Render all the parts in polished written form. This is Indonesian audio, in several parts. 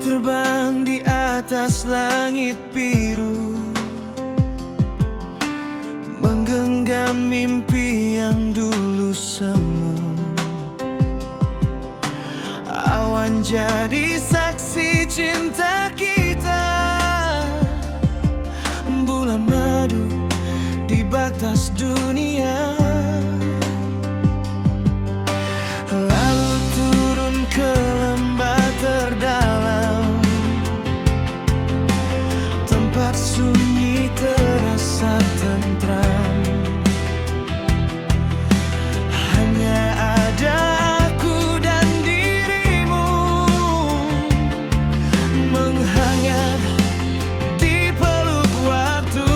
terbang di atas langit biru, menggenggam mimpi yang dulu semu. Awan jadi saksi cinta kita, bulan madu di batas dunia. Lalu turun ke lembah terdalam, tempat sunyi terasa tentram. Hanya ada aku dan dirimu, menghangat di peluk waktu.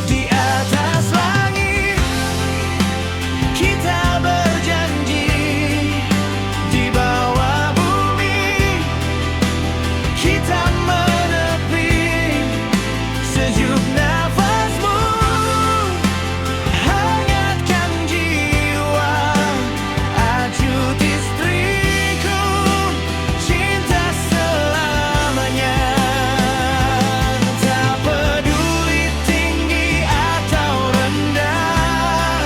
Di atas langit kita berjanji, di bawah bumi kita menepi. Sejuk nafasmu hangatkan jiwa, ajut istriku, cinta selamanya. Tak peduli tinggi atau rendah,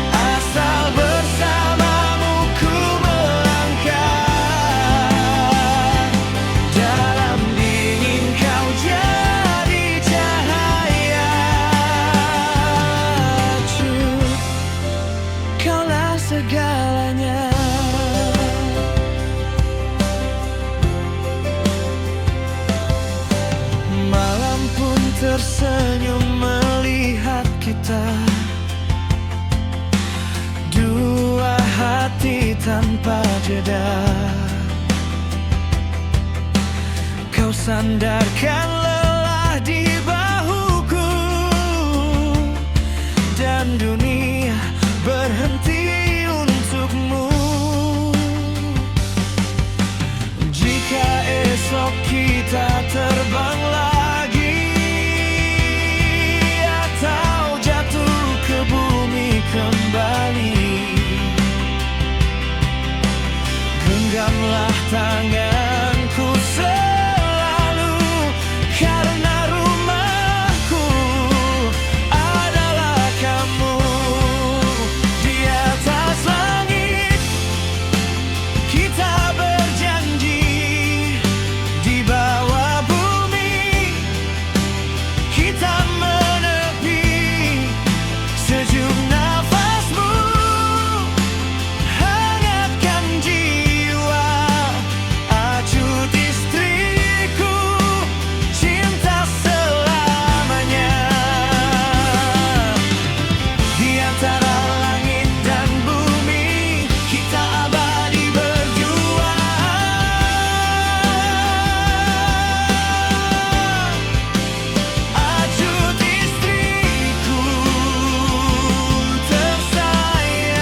asal bersamamu ku melangkah. Dalam dingin kau jadi cahaya, ajut, kaulah segalanya. Malam pun tersenyum melihat kita, dua hati tanpa jeda. Kau sandarkan lelah di bahuku, dan dunia berhenti untukmu. Jika esok kita terbang lagi, atau jatuh ke bumi kembali, genggamlah tanganku selalu, karena rumahku adalah kamu. Di atas langit kita berjanji, di bawah bumi kita menepi. Sejuk nafasmu hangatkan jiwa, ajut istriku, cinta selamanya. Di antara langit dan bumi kita abadi berdua. Ajut istriku tersayang,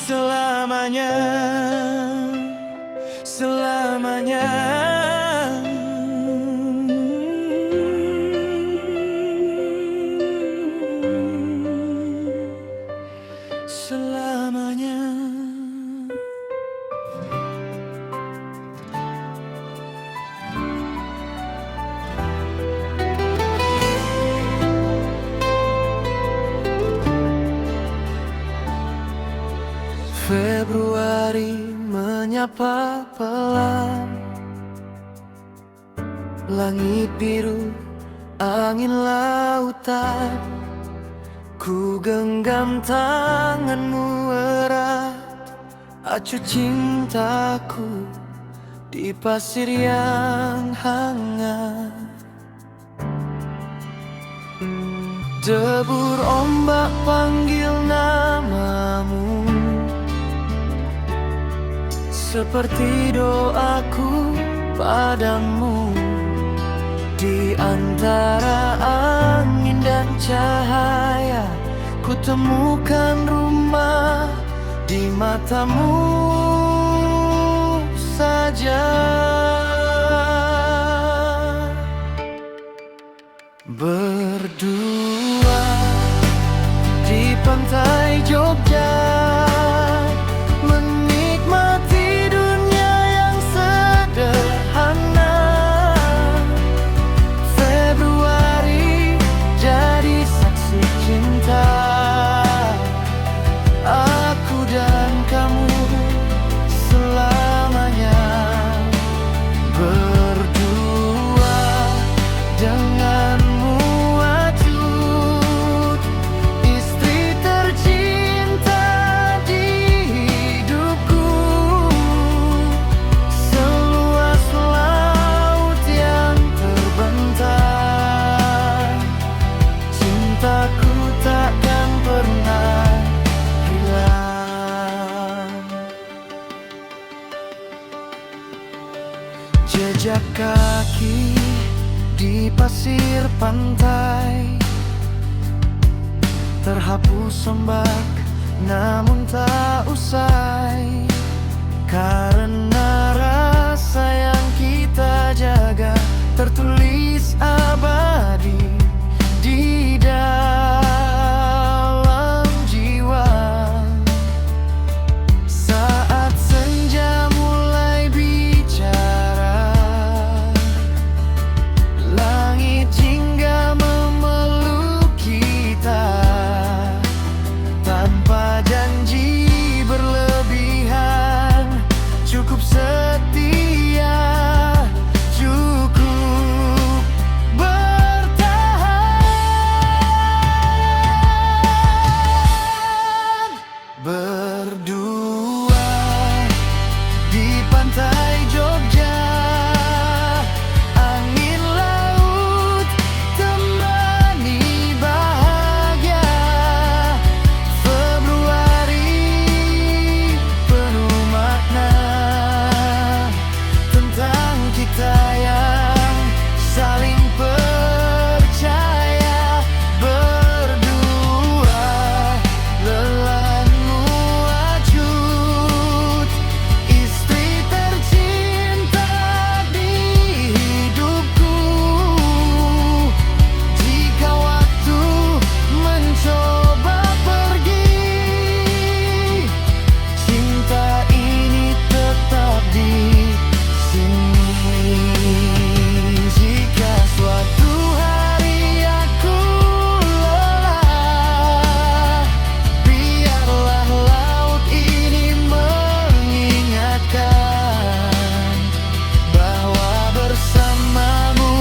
selamanya, selamanya. Selamanya. Februari menyapa pelan, langit biru, angin lautan. Ku genggam tanganmu erat, acuh cintaku di pasir yang hangat. Debur ombak panggil namamu, seperti doaku padamu. Di antara angin dan cahaya, ku temukan rumah di matamu saja. Berdua di pantai Jogja, Jejak kaki di pasir pantai, terhapus ombak namun tak usai, karena rasa yang kita jaga tertulis abadi di dalam jiwa. Saat senja mulai bicara, langit jingga memeluk kita tanpa janji berlebihan. Cukup setia, cukup bertahan. Berdua di pantai Jogja, angin laut temani bahagia. Februari penuh makna tentang kita yang saling percaya. Berdua lelanmu wajud, istri tercinta di hidupku. Jika waktu mencoba pergi, cinta ini tetap di sini. Jika suatu hari aku lelah, biarlah laut ini mengingatkan bahwa bersamamu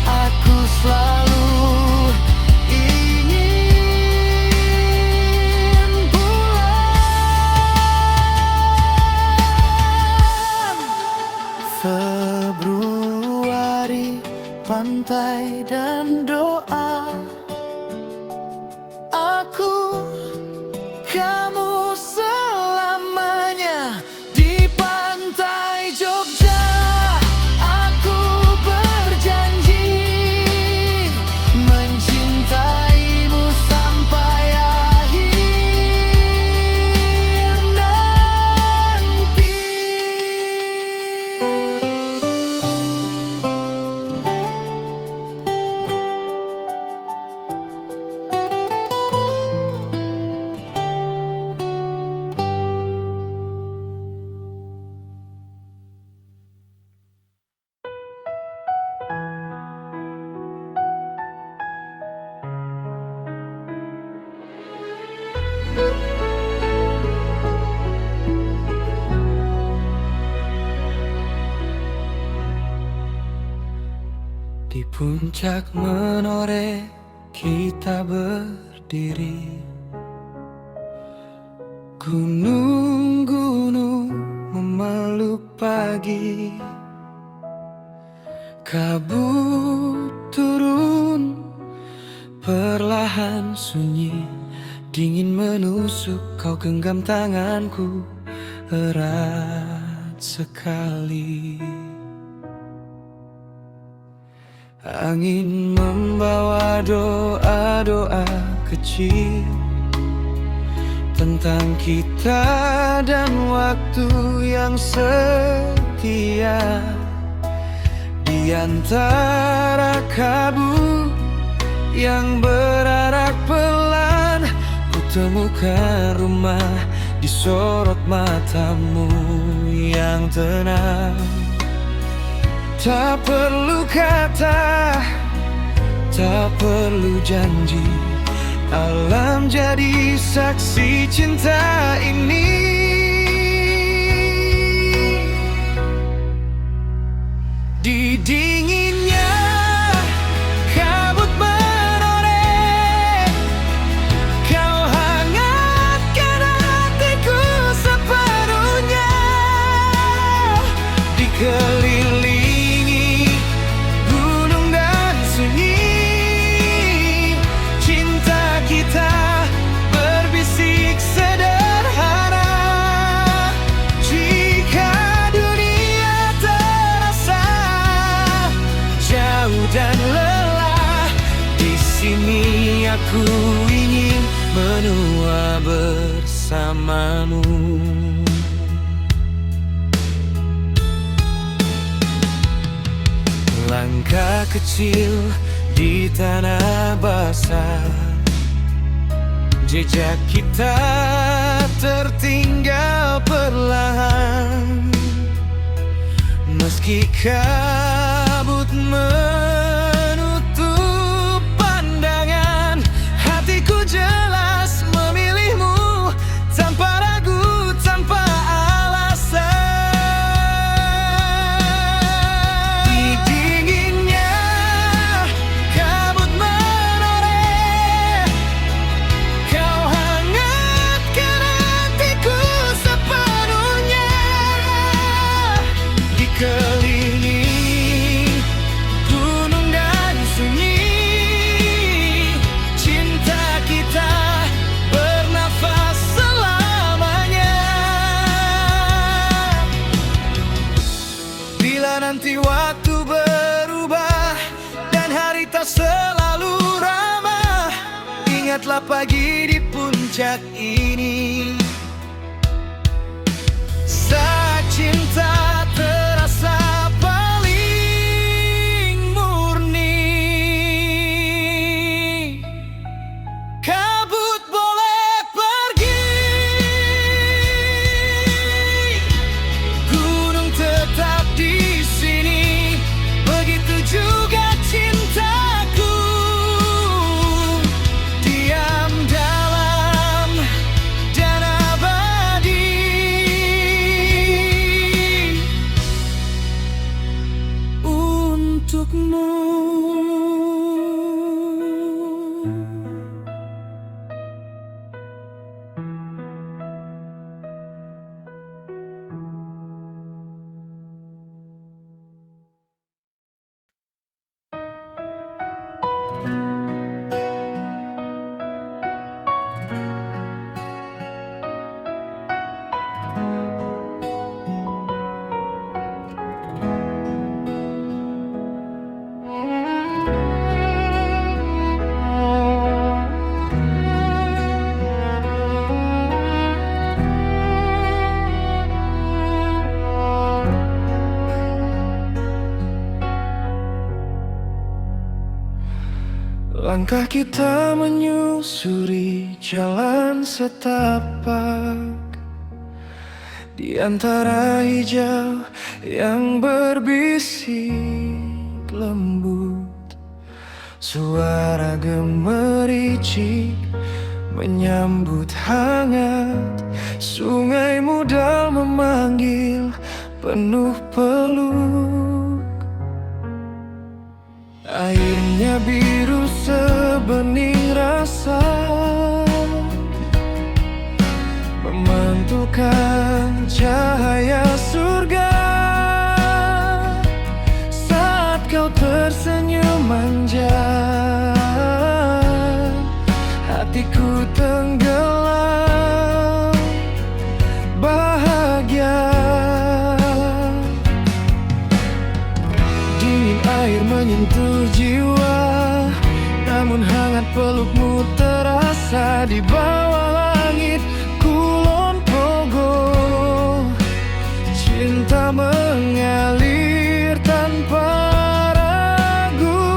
aku selalu ingin pulang. Februari, pantai dan doa, aku, kamu selamanya di pantai Jogja. Aku berjanji mencintaimu sampai akhir nanti. Di puncak menoreh kita berdiri, gunung-gunung memeluk pagi. Kabut turun perlahan sunyi, dingin menusuk, kau genggam tanganku erat sekali. Angin membawa doa-doa kecil tentang kita dan waktu yang setia. Di antara kabut yang berarak pelan, ku temukan rumah di sorot matamu yang tenang. Tak perlu kata, tak perlu janji, alam jadi saksi cinta ini. Di dinginnya kabut menoreh, kau hangatkan hatiku sepenuhnya. Dikelilingi gunung dan sunyi, cinta kita berbisik sederhana. Jika dunia bersamamu. Langkah kecil di tanah basah, jejak kita tertinggal perlahan. Meski kabut menutup pandangan, hatiku jelas memilihmu tanpa ragu, tanpa alasan. Di dinginnya kabut menoreh, kau hangatkan hatiku sepenuhnya. Dikelilingi gunung dan sunyi, cinta kita bernafas selamanya. Bila nanti waktu berubah dan hari tak selalu ramah, ingatlah pagi di puncak ini, saat cinta terasa paling murni. Kabut boleh pergi, gunung tetap di sini, begitu juga cintaku. Diam dalam dan abadi untukmu. Langkah kita menyusuri jalan setapak, di antara hijau yang berbisik lembut. Suara gemericik menyambut hangat, sungai muda memanggil penuh peluk. Airnya biru sebening rasa, memantulkan cahaya surga. Saat kau tersenyum manja, hatiku tenggelam bahagia. Dingin air menyentuh jiwa, namun hangat pelukmu terasa di bawah langit Kulon Progo. Cinta mengalir tanpa ragu,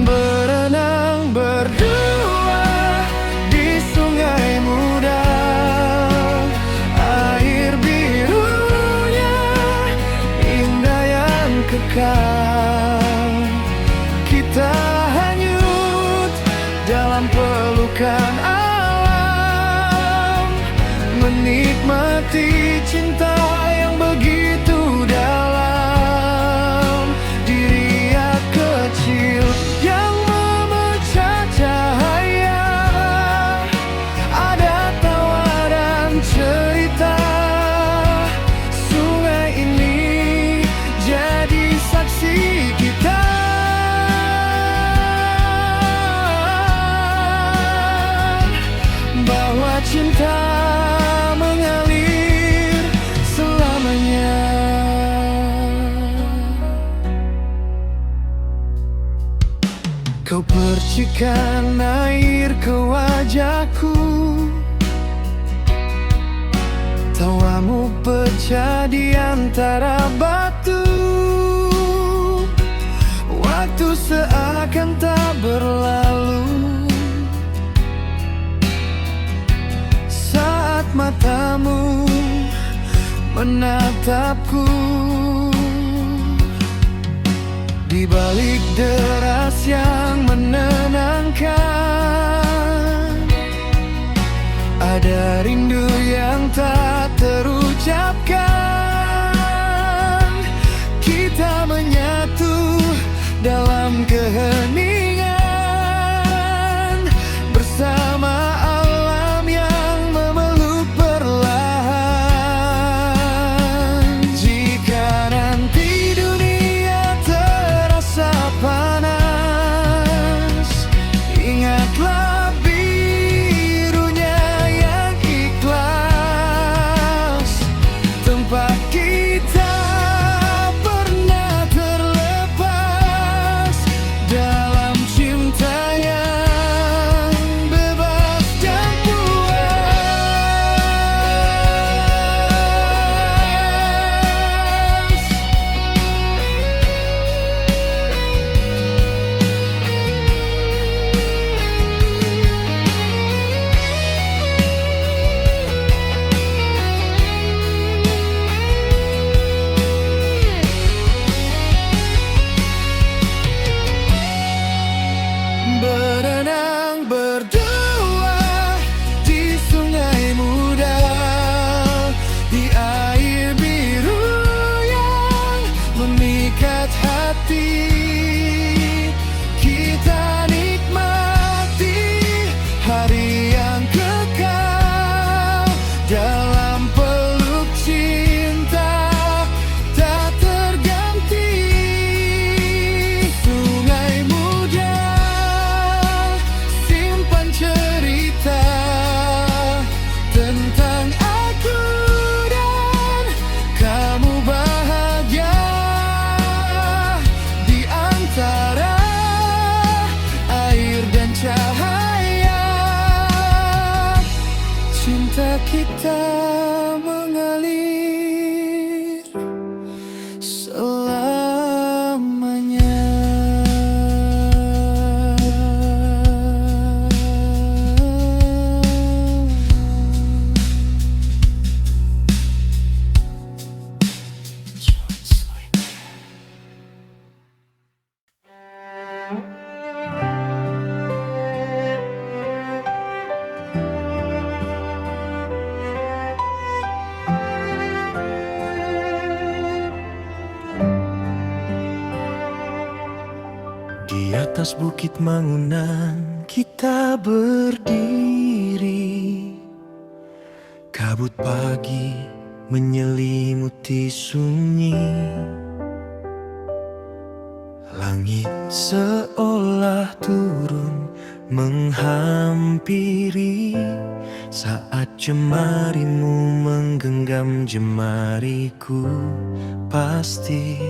berenang berdua di sungai muda. Air birunya indah yang kekal, kita hanyut dalam pelukan alam, menikmati cinta yang begitu dalam. Diri kecil yang memecah cahaya, ada tawa dan cerita. Sungai ini jadi saksi kita, bahwa cinta mengalir selamanya. Kau percikan air ke wajahku, Kamu pecah di antara batu. Waktu seakan tak berlalu saat matamu menatapku. Di balik deras yang menenangkan, ada rindu yang tak terucapkan. Kita menyatu dalam keheningan, bersama alam yang memeluk perlahan. Jika nanti dunia terasa panas, ingatlah birunya yang ikhlas. Tempat kita pernah terlepas dalam cinta yang bebas dan puas. Berenang berdua di sungai muda, di air biru yang memikat hati. Kita nikmati hari yang kekal dalam peluk cinta tak terganti. Sungai muda, simpan cerita tentang aku dan kamu bahagia di antara air dan cahaya. Cinta kita mengalir selamanya. Di atas bukit Mangunan kita berdiri. Kabut pagi menyelimuti sunyi. Langit seolah turun menghampiri saat jemarimu menggenggam jemariku. Pasti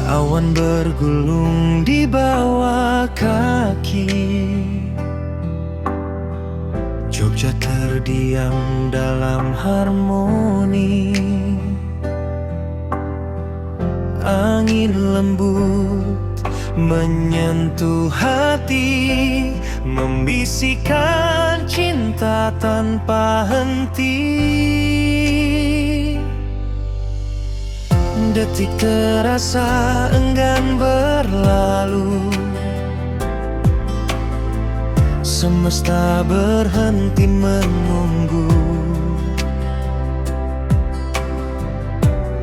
awan bergulung di bawah kaki. Jogja terdiam dalam harmoni. Angin lembut menyentuh hati, membisikkan cinta tanpa henti. Detik terasa enggan berlalu, semesta berhenti menunggu.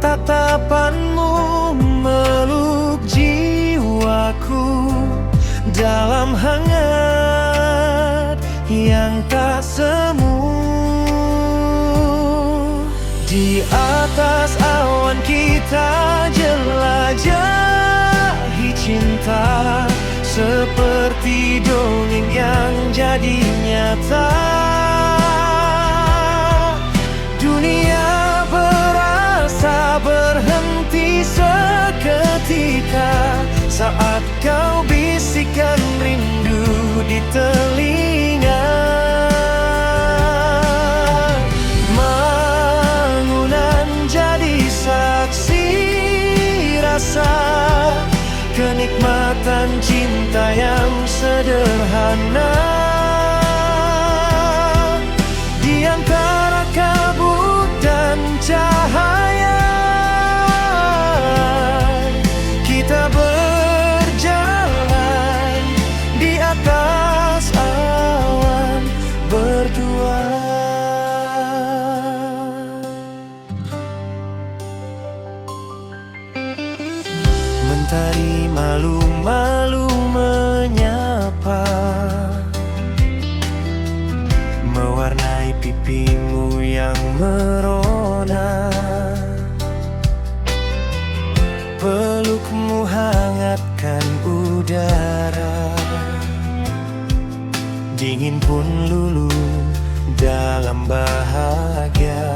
Tatapanmu meluk jiwaku dalam hangat yang tak semu. Di atas awan kita jelajahi cinta, seperti dongeng yang jadi nyata. Dunia berasa berhenti seketika saat kau bisikan rindu di telinga. cinta yang sederhana. Di antara kabut dan cahaya, kita berjalan di atas awan berdua. Mentari malu-malu menyapa, mewarnai pipimu yang merona. Pelukmu hangatkan udara, dingin pun luluh dalam bahagia.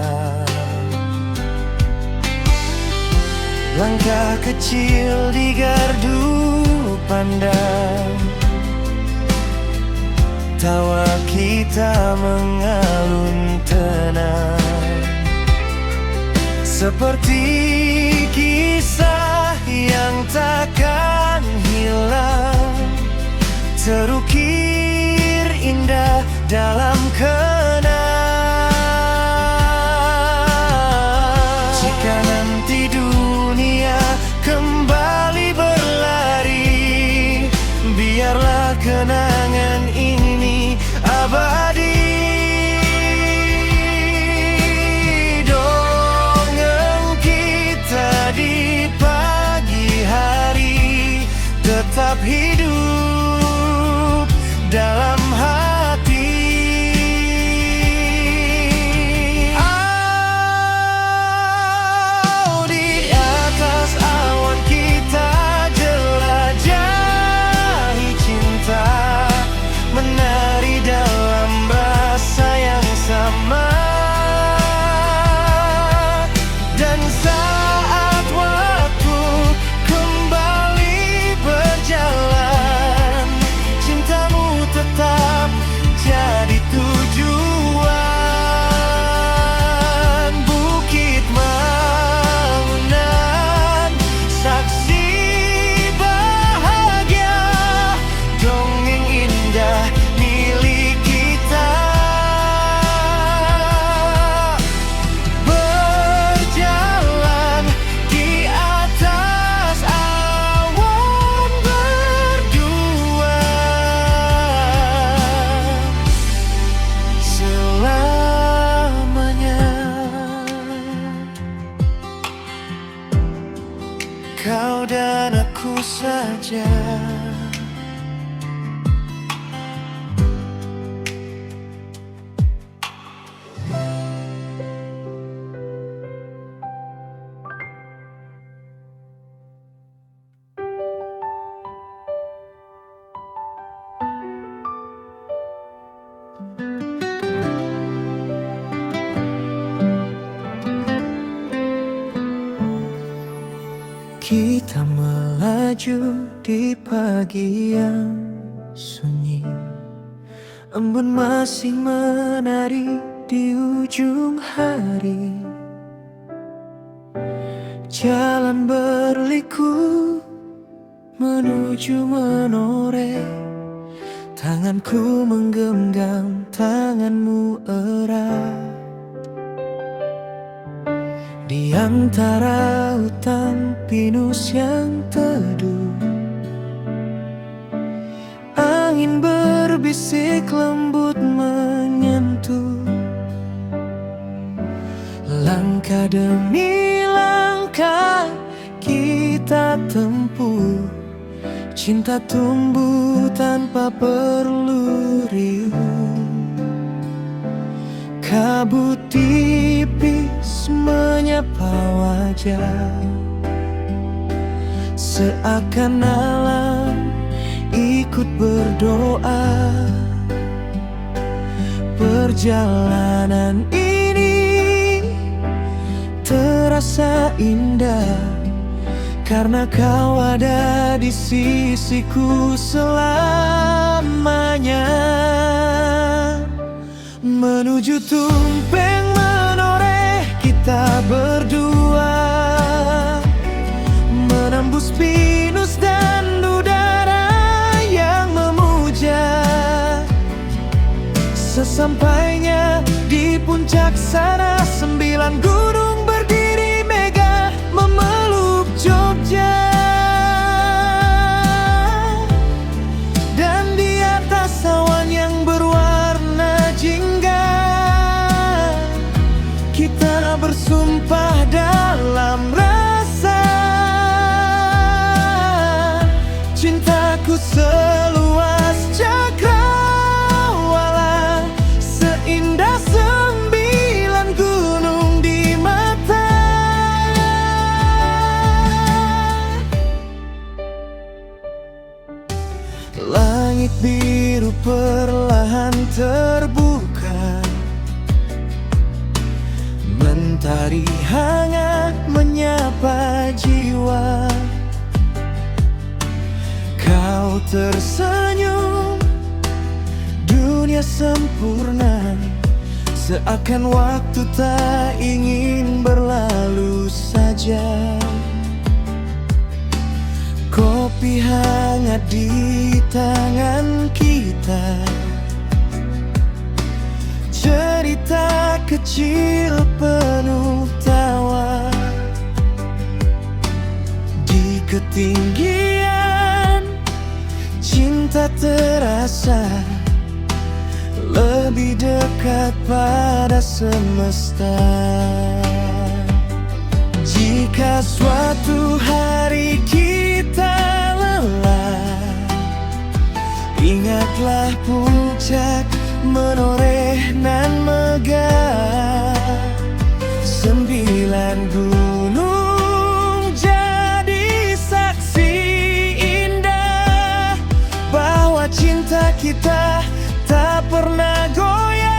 Langkah kecil di gardu pandang, tawa kita mengalun tenang, seperti kisah yang takkan hilang, terukir indah dalam kenang. Jika nanti dunia kembali berlari, biarlah kenangan ini abadi. Dongeng kita di pagi hari tetap hidup dalam hati. Oh, di atas awan kita jelajahi cinta, menari dalam rasa yang sama. Dan saat waktu kembali berjalan, cintamu tetap jadi tujuan. Bukit Mangunan, saksi bahagia, dongeng indah milik kita. Berjalan di atas awan berdua selamanya. Kau dan aku saja. Kita melaju di pagi yang sunyi, embun masih menari di ujung hari. Jalan berliku menuju menoreh, tanganku menggenggam tanganmu erat. Di antara hutan pinus yang teduh, angin berbisik lembut menyentuh. Langkah demi langkah kita tempuh, cinta tumbuh tanpa perlu riuh. Kabut tipis menyapa wajah, seakan alam ikut berdoa. Perjalanan ini terasa indah, karena kau ada di sisiku selamanya. Menuju tumpeng menoreh kita berdua, menembus pinus dan udara. Sesampainya di puncak sana, 9 gunung berdiri megah memeluk Jogja. Dan di atas awan yang berwarna jingga, kita bersumpah dalam rasa cintaku seluas cakrawala, seindah 9 gunung di mata. Langit biru perlahan terbuka, mentari hangat menyapa jiwa. Kau tersenyum, dunia sempurna, seakan waktu tak ingin berlalu saja. Kopi hangat di tangan kita, cerita kecil penuh tawa. Di ketinggian cinta terasa lebih dekat pada semesta. Jika suatu hari kita lelah, ingatlah puncak menoreh nan megah. 9 gunung jadi saksi indah bahwa cinta kita tak pernah goyah.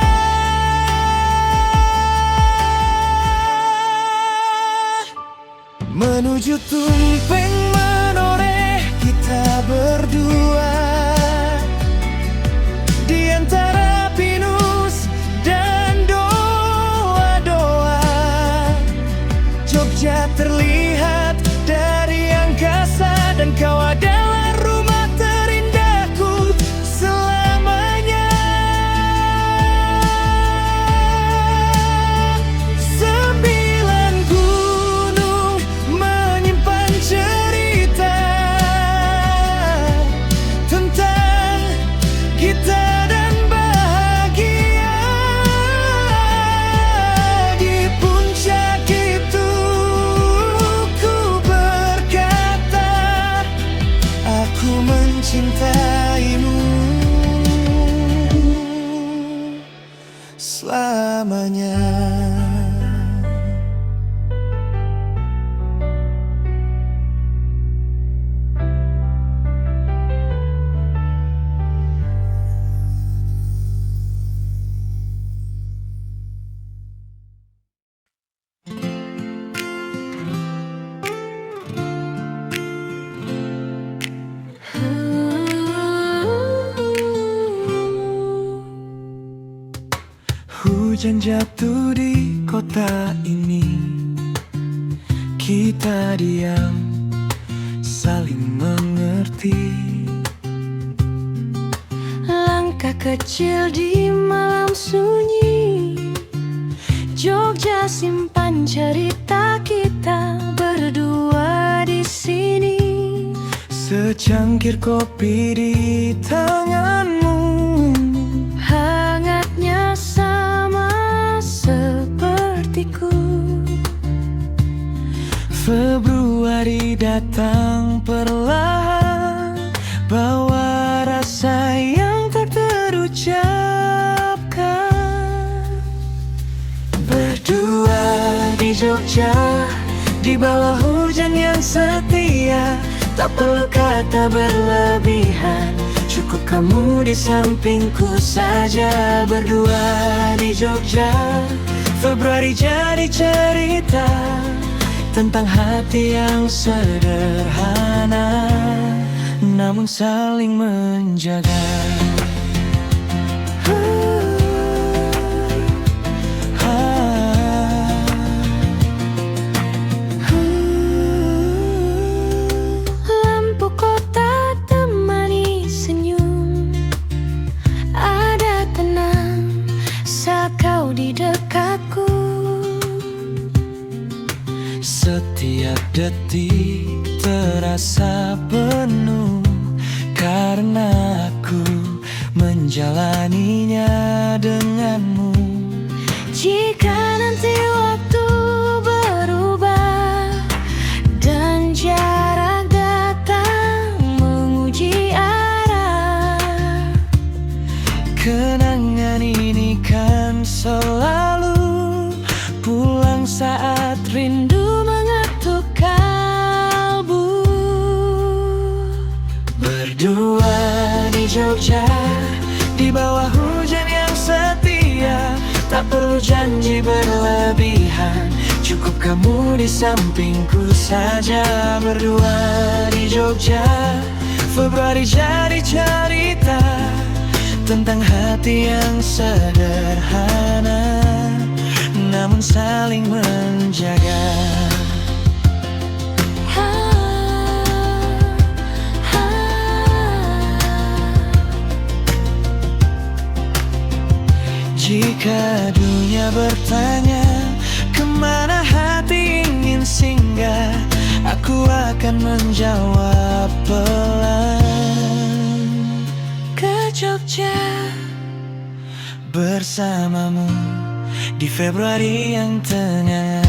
Menuju tumpeng menoreh kita berdua, di antara pinus dan doa-doa. Jogja terlihat dari angkasa, dan kau adalah rumah terindahku selamanya. 9 gunung menyimpan cerita tentang kita dan bahagia. Di puncak itu ku berkata, aku mencintaimu selamanya. Hujan jatuh di kota ini, kita diam, saling mengerti. Langkah kecil di malam sunyi, Jogja simpan cerita kita berdua di sini. Secangkir kopi di tanganmu, hangatnya sama sepertiku. Februari datang perlahan, bawa rasa yang tak terucapkan. Berdua di Jogja, di bawah hujan yang setia, tak perlu kata berlebihan, cukup kamu di sampingku saja. Berdua di Jogja, Februari jadi cerita tentang hati yang sederhana, namun saling menjaga. Lampu kota temani senyum, ada tenang saat kau di dekatku. Setiap detik terasa penuh karena aku menjalaninya denganmu. Jika nanti waktu berubah dan jarak datang menguji arah, kenangan ini kan selalu pulang saat rindu mengetuk kalbu. berdua di Jogja, di bawah hujan yang setia. Tak perlu janji berlebihan, cukup kamu di sampingku saja. Berdua di Jogja, Februari jadi cerita tentang hati yang sederhana namun saling menjaga. Jika dunia bertanya kemana hati ingin singgah, aku akan menjawab pelan, Ke Jogja bersamamu di Februari yang tengah.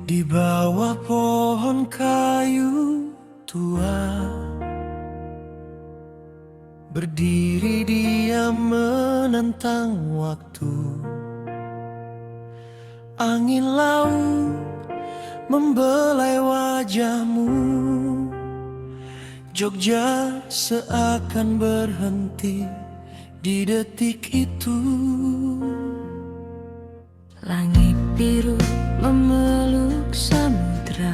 Di bawah pohon kayu tua, berdiri diam menentang waktu. Angin laut membelai wajahmu. Jogja seakan berhenti di detik itu. langit biru memeluk samudra,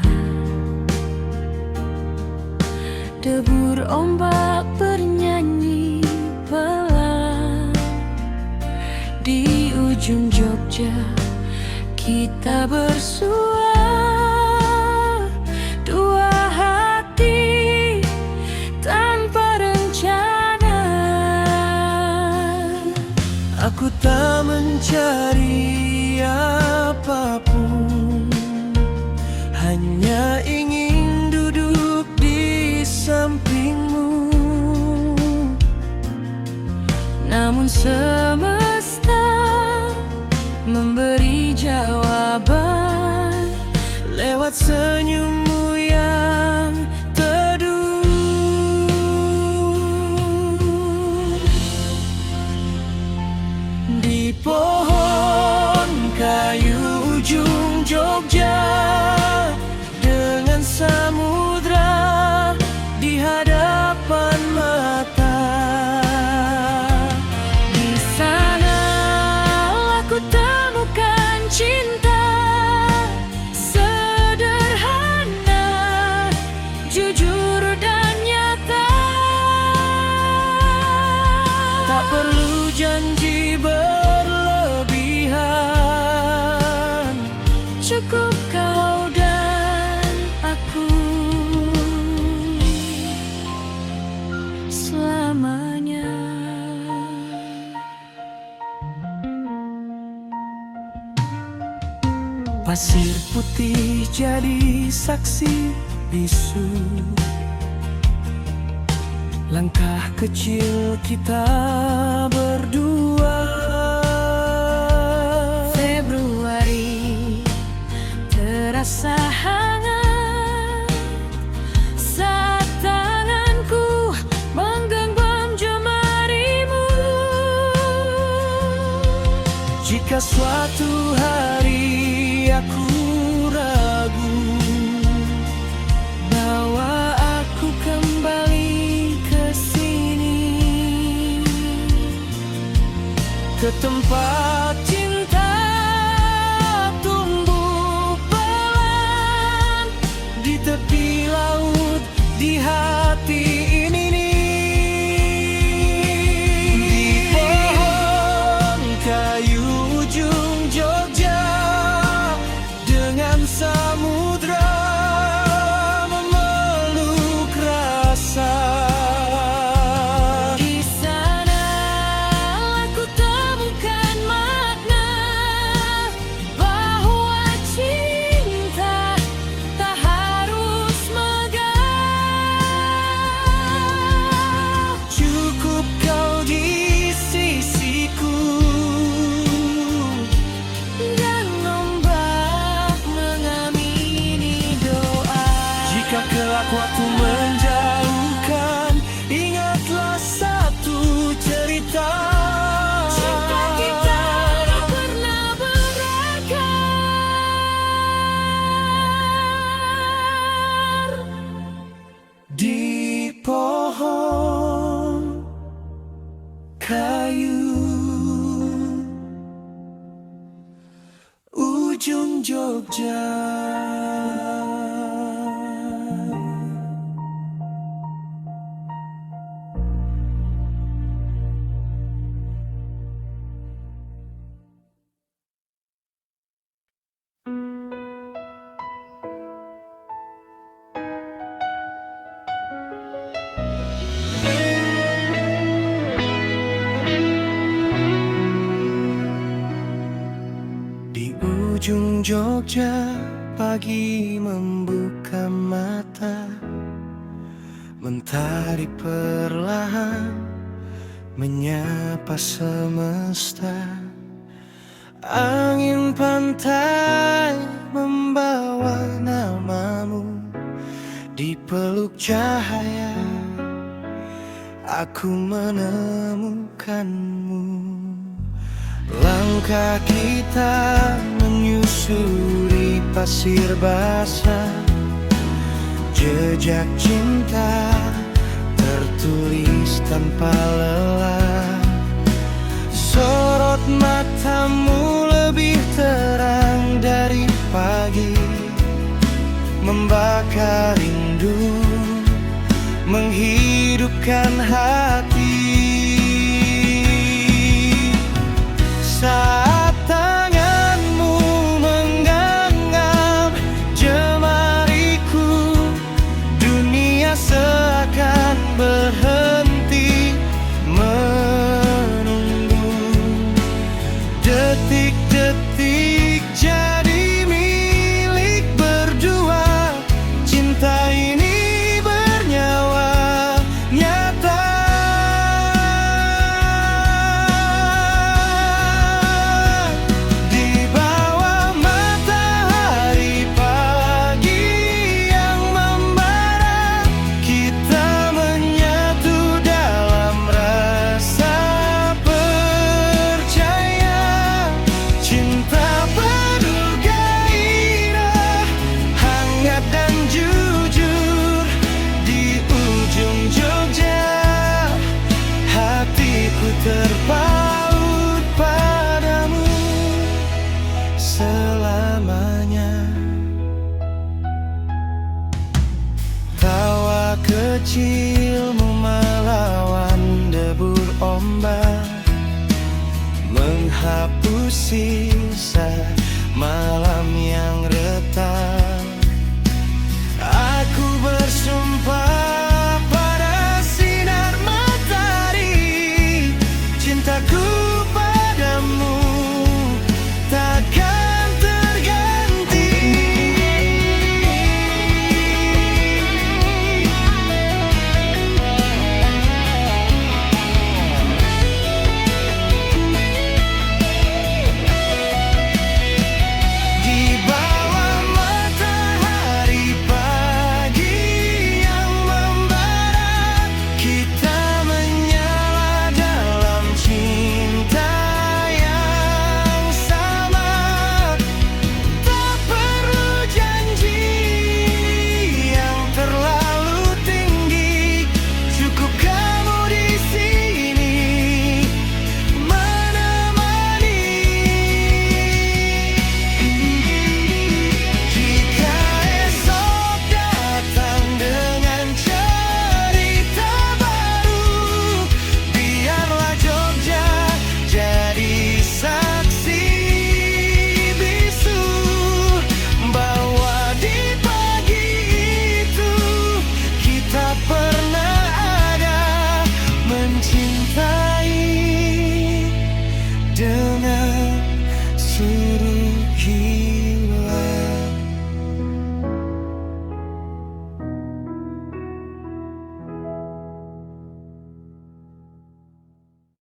debur ombak bernyanyi pelan. Di ujung Jogja kita bersua, dua hati tanpa rencana. Aku tak mencari apapun, hanya ingin duduk di sampingmu. Namun semesta memberi jawaban lewat senyummu yang teduh. Di pohon kayu ujung Jogja, dengan samudra di hadapan mata. Di sana aku temukan cinta sederhana, jujur dan nyata. Tak perlu janji berlebihan, Cukup kau dan aku selamanya. pasir putih jadi saksi bisu. Langkah kecil kita berdua. Februari terasa hangat saat tanganku menggenggam jemarimu. Jika suatu hari aku ragu bahwa ke tempat cinta tumbuh pelan di tepi laut, di hati ini nih. Di pohon kayu ujung Jogja dengan samudra memeluk rasa. Di sana aku temukan makna bahwa cinta tak harus megah. Cukup kau di sisiku Dan ombak mengamini doa. jika kelak waktu menjauhkan, ingatlah satu cerita. Cinta kita tak pernah berakar. Di pohon kayu ujung Jogja. Di ujung Jogja pagi membuka mata, mentari perlahan menyapa semesta. Angin pantai membawa namamu, di peluk cahaya aku menemukanmu. Langkah kita menyusuri pasir basah, jejak cinta tertulis tanpa lelah. Sorot matamu lebih terang dari pagi, membakar rindu, menghidupkan hati. Saat tanganmu menggenggam jemariku, dunia seakan berhenti menunggu. Detik-detik jadi milik berdua, cinta ini bernyawa nyata. Di bawah matahari pagi yang membara, kita menyatu dalam rasa percaya. Cinta penuh gairah, hangat dan jujur. Di ujung Jogja hatiku terpaut padamu selamanya. Tawa kecilmu melawan debur ombak, menghapus sisa malam yang